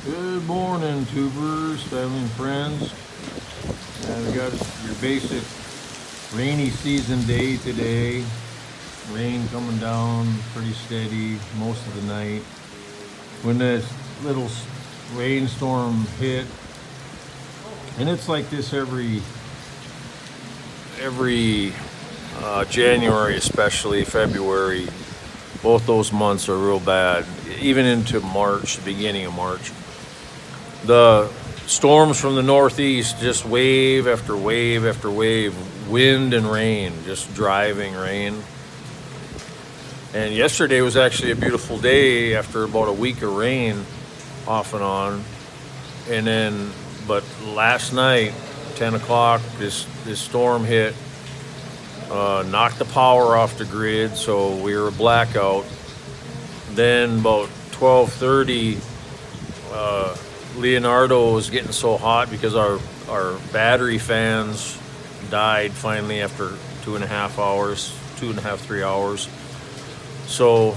Good morning, tubers, family and friends. We got your basic rainy season day today. Rain coming down pretty steady most of the night. When this little rainstorm hit, and it's like this every January, especially February. Both those months are real bad, even into March, the beginning of March. The storms from the northeast, just wave after wave after wave, wind and rain, just driving rain. And yesterday was actually a beautiful day after about a week of rain off and on. But last night, 10 o'clock, this storm hit, knocked the power off the grid, so we were blackout. Then about 12:30, Leonardo was getting so hot because our battery fans died finally after 2.5 hours, 3 hours. So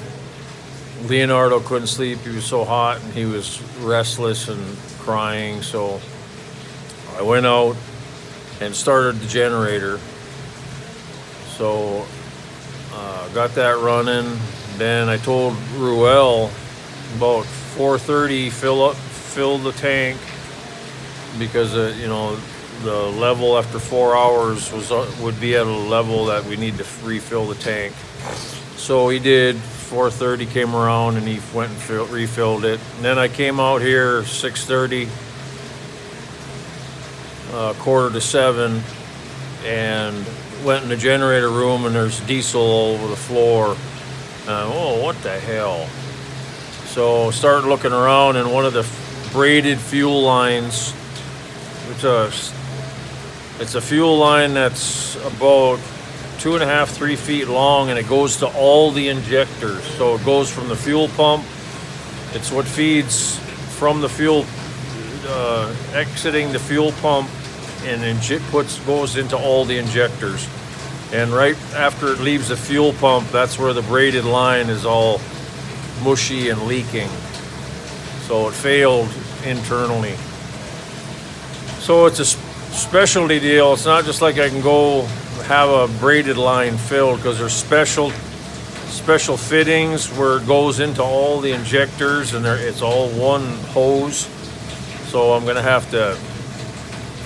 Leonardo couldn't sleep. He was so hot and he was restless and crying. So I went out and started the generator. So got that running. Then I told Ruel about 4:30 fill the tank, because the level after 4 hours would be at a level that we need to refill the tank. So he did. 4:30 came around and he went and refilled it. And then I came out here 6:30, 6:45, and went in the generator room, and there's diesel all over the floor. Oh, what the hell? So started looking around, and one of the braided fuel lines, it's a fuel line that's about 2.5, 3 feet long, and it goes to all the injectors. So it goes from the fuel pump. It's what feeds from the fuel, exiting the fuel pump, and goes into all the injectors. And right after it leaves the fuel pump, that's where the braided line is all mushy and leaking. So it failed internally. So it's a specialty deal. It's not just like I can go have a braided line filled, because there's special fittings where it goes into all the injectors, and it's all one hose. So I'm gonna have to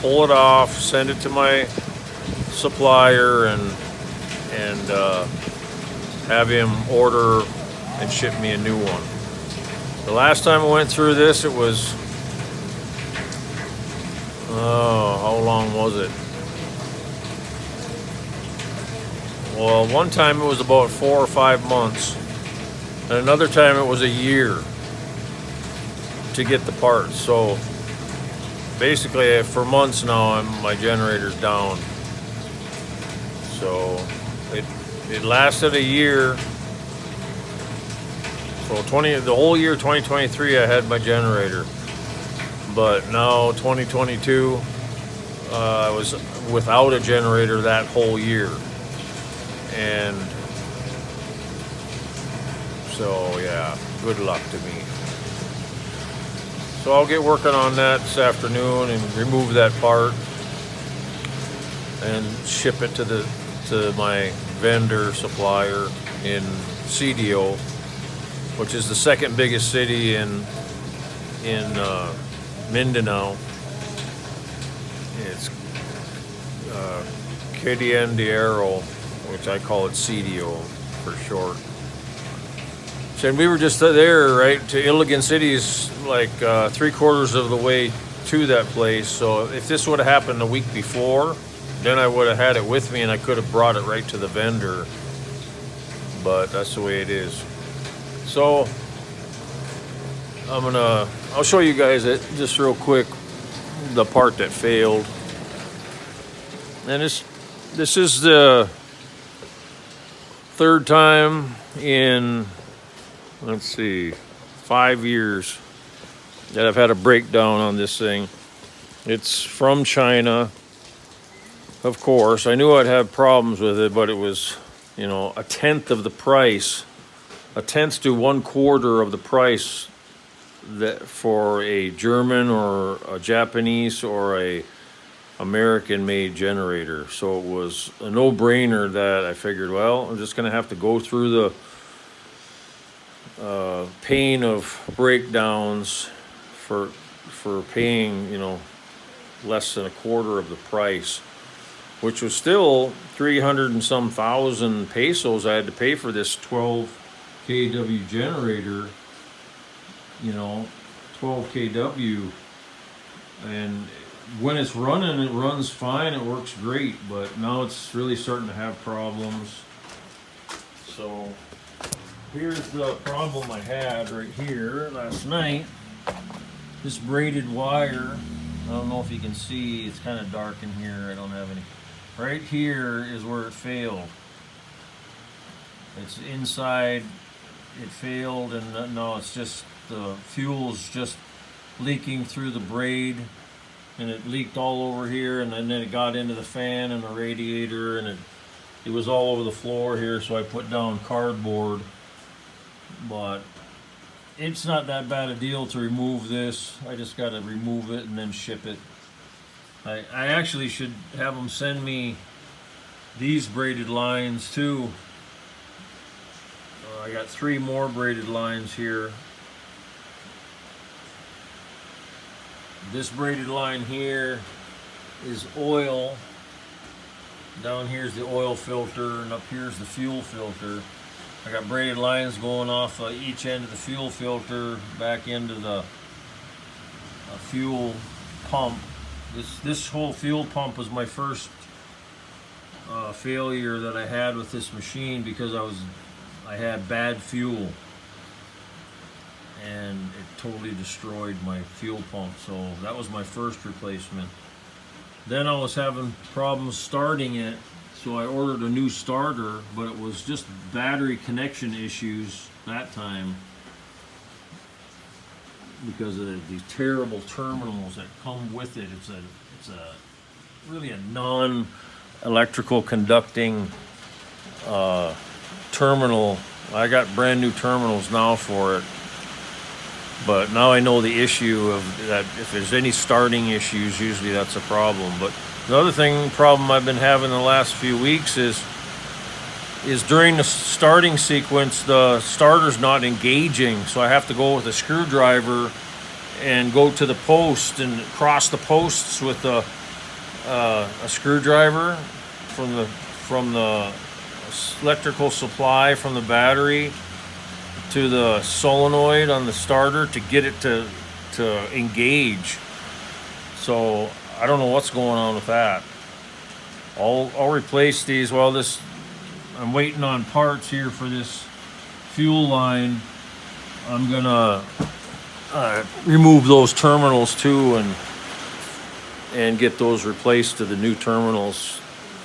pull it off, send it to my supplier, and have him order and ship me a new one. The last time I went through this, it was, how long was it? Well, one time it was about 4 or 5 months, and another time it was a year to get the parts. So basically, for months now, my generator's down. So it lasted a year. So the whole year 2023, I had my generator. But now 2022, I was without a generator that whole year. And so, yeah, good luck to me. So I'll get working on that this afternoon and remove that part and ship it to my vendor supplier in CDO, which is the second biggest city in Mindanao. It's Cadian-de-Oro, which I call it CDO for short. So, and we were just there, right, to Iligan City is like 3/4 of the way to that place. So if this would have happened a week before, then I would have had it with me and I could have brought it right to the vendor. But that's the way it is. So I'll show you guys it just real quick, the part that failed. And this is the third time in, let's see, 5 years that I've had a breakdown on this thing. It's from China, of course. I knew I'd have problems with it, but it was, a tenth of the price, a tenth to 1/4 of the price that for a German or a Japanese or a American-made generator. So it was a no-brainer that I figured, well, I'm just going to have to go through the pain of breakdowns for paying, less than a quarter of the price, which was still 300 and some thousand pesos I had to pay for this 12 kW generator, 12 kW. And when it's running, it runs fine, it works great, but now it's really starting to have problems. So here's the problem I had right here last night. This braided wire, I don't know if you can see, it's kind of dark in here, I don't have any. Right here is where it failed. It's inside, it failed, and no, it's just the fuel's just leaking through the braid, and it leaked all over here, and then it got into the fan and the radiator, and it was all over the floor here, so I put down cardboard. But it's not that bad a deal to remove this. I just got to remove it and then ship it. I actually should have them send me these braided lines too. I got 3 more braided lines here. This braided line here is oil. Down here's the oil filter, and up here's the fuel filter. I got braided lines going off each end of the fuel filter back into the fuel pump. This whole fuel pump was my first failure that I had with this machine, because I had bad fuel, and it totally destroyed my fuel pump. So that was my first replacement. Then I was having problems starting it, so I ordered a new starter, but it was just battery connection issues that time because of these terrible terminals that come with it. It's really a non-electrical conducting terminal. I got brand new terminals now for it, but now I know the issue of that. If there's any starting issues, usually that's a problem. But the other problem I've been having the last few weeks is during the starting sequence, the starter's not engaging, so I have to go with a screwdriver and go to the post and cross the posts with a screwdriver from the electrical supply from the battery to the solenoid on the starter to get it to engage. So I don't know what's going on with that. I'll replace these. I'm waiting on parts here for this fuel line. I'm gonna remove those terminals too and get those replaced to the new terminals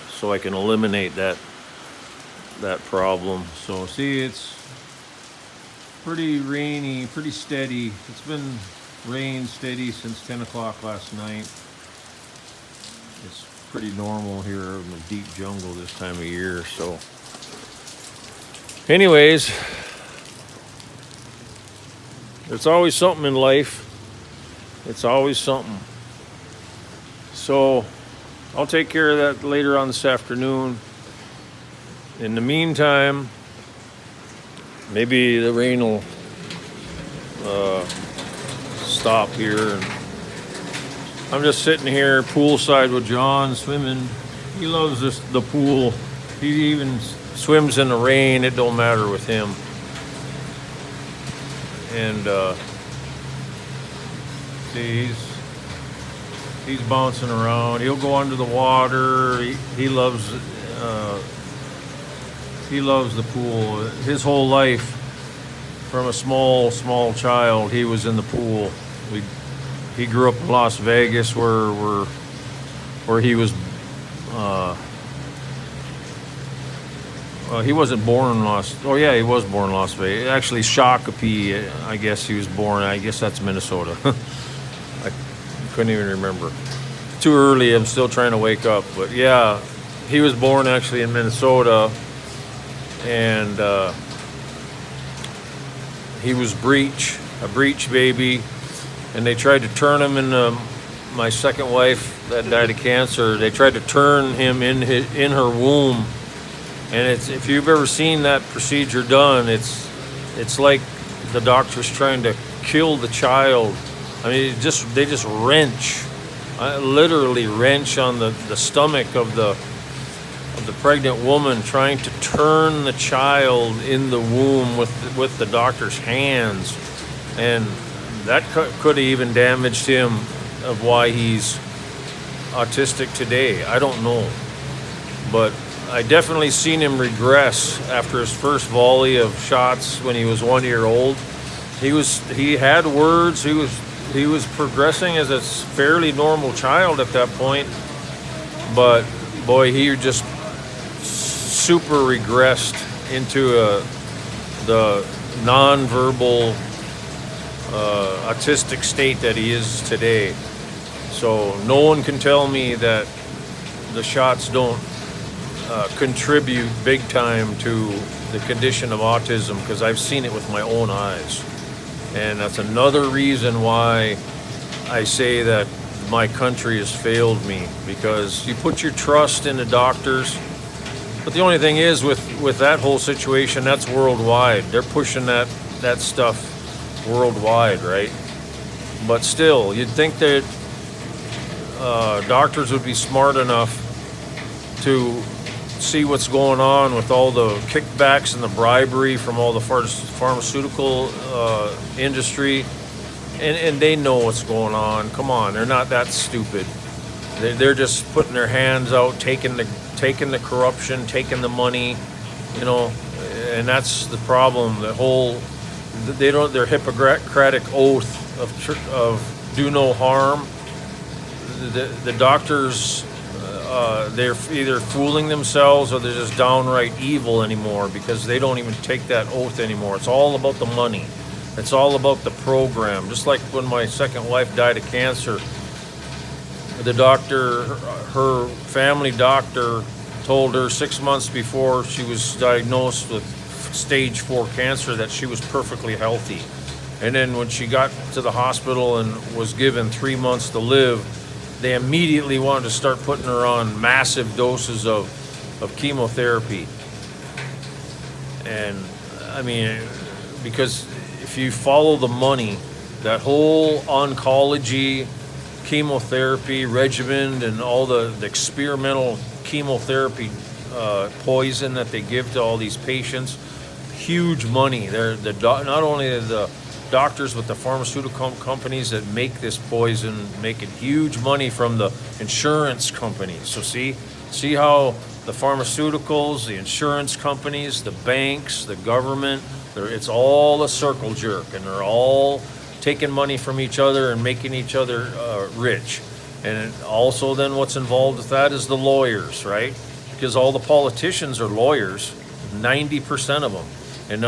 so I can eliminate that problem. So see, it's pretty rainy, pretty steady. It's been rain steady since 10 o'clock last night. It's pretty normal here in the deep jungle this time of year. So anyways, there's always something in life. It's always something. So I'll take care of that later on this afternoon. In the meantime, maybe the rain will stop here. And I'm just sitting here poolside with John swimming. He loves the pool. He even swims in the rain. It don't matter with him. And see, he's bouncing around. He'll go under the water. He loves the pool. His whole life, from a small child, he was in the pool. He grew up in Las Vegas, where he was. He wasn't born in he was born in Las Vegas. Actually, Shakopee, I guess he was born. I guess that's Minnesota. I couldn't even remember. Too early. I'm still trying to wake up. But yeah, he was born actually in Minnesota, and he was breech a breech baby, and they tried to turn him into my second wife that died of cancer. They tried to turn him in her womb, and if you've ever seen that procedure done, it's like the doctor's trying to kill the child. I mean, they just wrench, literally wrench on the stomach of the pregnant woman, trying to turn the child in the womb with the doctor's hands, and that could have even damaged him, of why he's autistic today. I don't know, but I definitely seen him regress after his first volley of shots when he was 1 year old. He had words. He was progressing as a fairly normal child at that point, but boy, he just super regressed into the nonverbal autistic state that he is today. So no one can tell me that the shots don't contribute big time to the condition of autism, because I've seen it with my own eyes. And that's another reason why I say that my country has failed me, because you put your trust in the doctors. But the only thing is, with that whole situation, that's worldwide. They're pushing that stuff worldwide, right? But still, you'd think that doctors would be smart enough to see what's going on with all the kickbacks and the bribery from all the pharmaceutical industry, and they know what's going on. Come on, they're not that stupid. They're just putting their hands out, taking the corruption, taking the money, and that's the problem. Their Hippocratic oath of do no harm. The doctors, they're either fooling themselves or they're just downright evil anymore, because they don't even take that oath anymore. It's all about the money. It's all about the program. Just like when my second wife died of cancer, the doctor, her family doctor, told her 6 months before she was diagnosed with stage 4 cancer that she was perfectly healthy. And then when she got to the hospital and was given 3 months to live, they immediately wanted to start putting her on massive doses of chemotherapy. And I mean, because if you follow the money, that whole oncology chemotherapy regimen and all the experimental chemotherapy poison that they give to all these patients, huge money. Not only the doctors, but the pharmaceutical companies that make this poison making huge money from the insurance companies. So see how the pharmaceuticals, the insurance companies, the banks, the government, it's all a circle jerk, and they're all taking money from each other and making each other rich. And also then what's involved with that is the lawyers, right? Because all the politicians are lawyers, 90% of them. And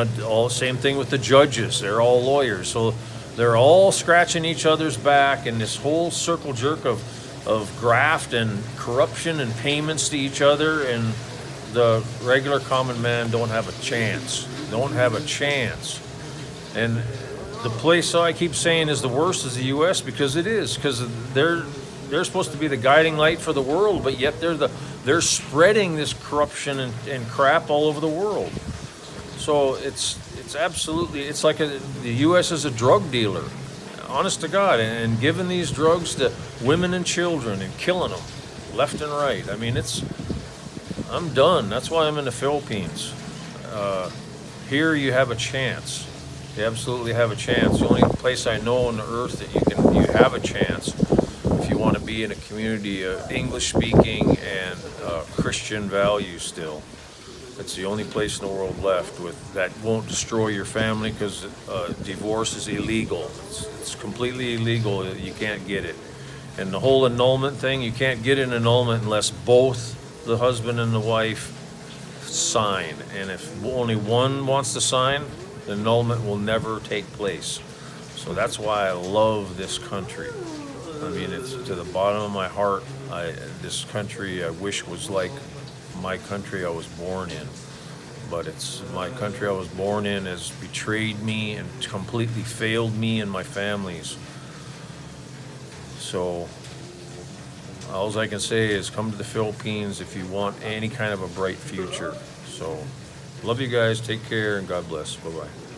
same thing with the judges, they're all lawyers. So they're all scratching each other's back, and this whole circle jerk of graft and corruption and payments to each other, and the regular common man don't have a chance. And the place I keep saying is the worst is the U.S., because it is, because they're supposed to be the guiding light for the world, but yet they're spreading this corruption and crap all over the world. So it's absolutely, it's like the U.S. is a drug dealer, honest to God, and giving these drugs to women and children and killing them left and right. I mean, I'm done. That's why I'm in the Philippines. Here you have a chance. You absolutely have a chance. The only place I know on the earth that you have a chance, if you want to be in a community of English-speaking and Christian values still. It's the only place in the world left that won't destroy your family, because divorce is illegal. It's completely illegal. You can't get it. And the whole annulment thing, you can't get an annulment unless both the husband and the wife sign. And if only one wants to sign, the annulment will never take place. So that's why I love this country. I mean, it's to the bottom of my heart. This country I wish was like my country I was born in. but it's my country I was born in has betrayed me and completely failed me and my families. So all I can say is come to the Philippines if you want any kind of a bright future. So love you guys. Take care and God bless. Bye-bye.